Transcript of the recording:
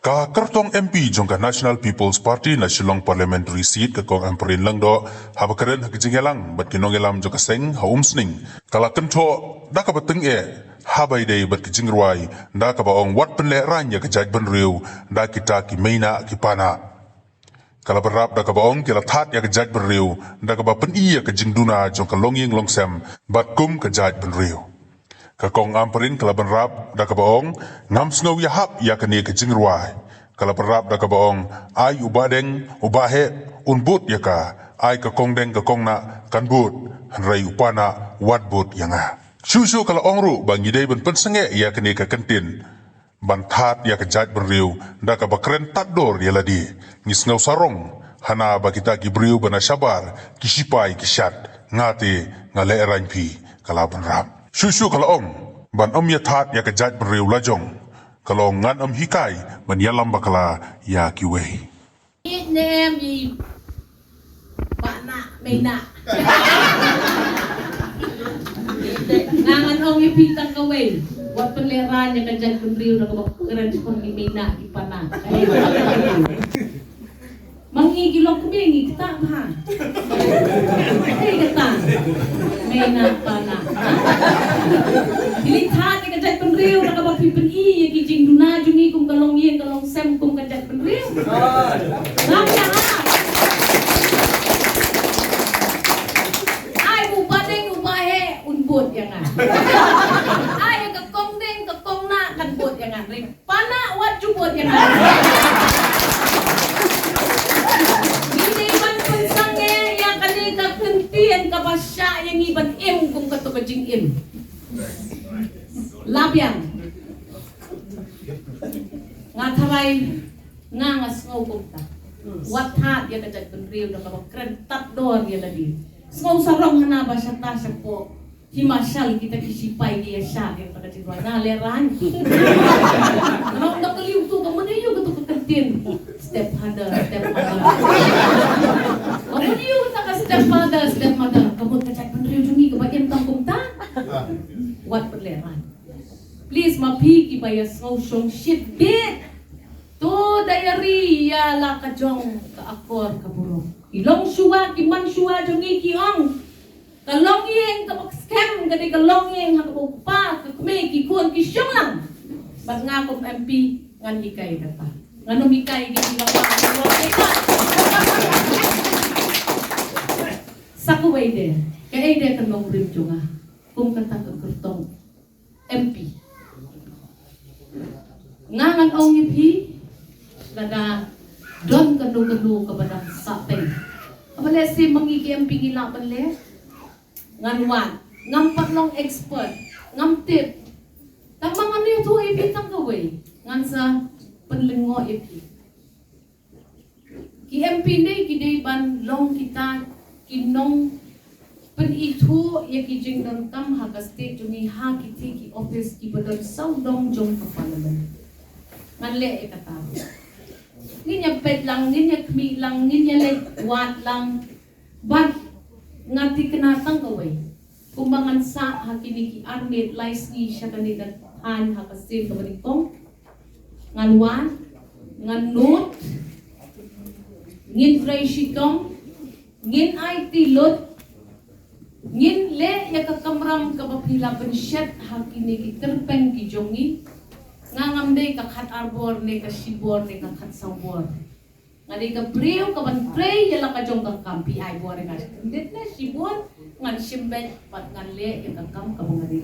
Ka kertong MP jongka National People's Party na Shillong Parliamentary Seat ka kong amperin lang do habakaren hakijingelang bat kinongelam jongka seng haumsning kala kento da ka bateng habai day bat kijingrwai da ka baong wat penle ranya ka jaj benriu da kita ki meina ki pana kala berap da ka baong kila that ya ka jaj benriu da ka ba pen iya ka jingduna jongka longyeng longsem bat kum ka jaj benriu kakong amperin kalaban rap da kabaong ngam snow ya hap ya kani ke jingruai kalaban rap da kabaong ai ubadeng ubahe unbut ya ka ai kakong deng kakong na kanbut hanrai upana wadbut yanga susu kala ongru bangi dei ben pensenge ya kani ke kentin ban that ya ke jat benriu da ka bakren tador ya ladi ngis ngau sarong hana bakita ki briu bana sabar kisipai kisat ngate ngale ranpi kalaban rap Susu kalau ong ban ya that ya kejat beriu lajong kalau ngan hikai ban yalam bakala ya kiwei. Name i bana mena. Ngangan ong ipitang kaway. Wat penleran ya kejat beriu na kabakeren kon ni mena ipana. Mangigilong kumingi kita ha. Kita. Mena pana. Dilithat ni kajat penriu na kabapipen iya kijing duna jungi kum kalong yen kalong sem kum kajat penriu. Ngapya ha. Ai ubadeng ubahe unbut yang ah. Ai kakong deng kakong na kan bot yang ah. Pana wat jubot yang ah. Kentian kabasya yang iban kung kato kajing labyang nga taway nga ngaw kong ta wat hat ya kajag penriu na kabakren tatdor ya lagi ngaw sarong hanaba siya ta siya po himasyal kita kisipay niya siya yung pagkajigwa na leran ngaw nakaliw to kamaniyo kato kakentian stepmother kamaniyo stepmother kamu kajag penriu jungi kabayan tangkong ta wat perleran please mapiki bayas ngaw siyong shit bit to diary ya la kajong kaakor kaburo ilong suwa kiman suwa jungi kiong kalongyeng kapag-scam gani kalongyeng hakabupa kakume kikuan kisyong lang bat nga kong MP ngan hikay kata nganong hikay ginawa sa kuway de kaya de kanong rin nga kung katang MP ngangan ong ipi lada don kanu kabadang sapeng abale si mangiki MP ngila bale nganwan ngampat long expert ngamtip tamang ano yung to ipi tang kaway ngan sa panlingo ipi ki MP ne ki ban long kita kinong pen itu ya ki jing dan kam ha state jumi ha kiti ki office ki badon saudong jong ka parliament nganle e kata ninya pet lang ninya kmi lang ninya le wat lang but ngati kenatang kaway kumbangan sa hakini ki armit lies ni siya kanina han ha state ka banikong nganwan nganut ngin freishikong ngin IT lot ngin le ya kakamram kabapila penshet hakini ki terpeng ki jongi ngangamde ka khat arbor ne ka sibor ne ka khat sawbor ngade ka priyo ka ban pray ya la ka jong ka kampi ai bor nga dit ne sibor ngan simbet pat ngan le ya ka kam ka ngade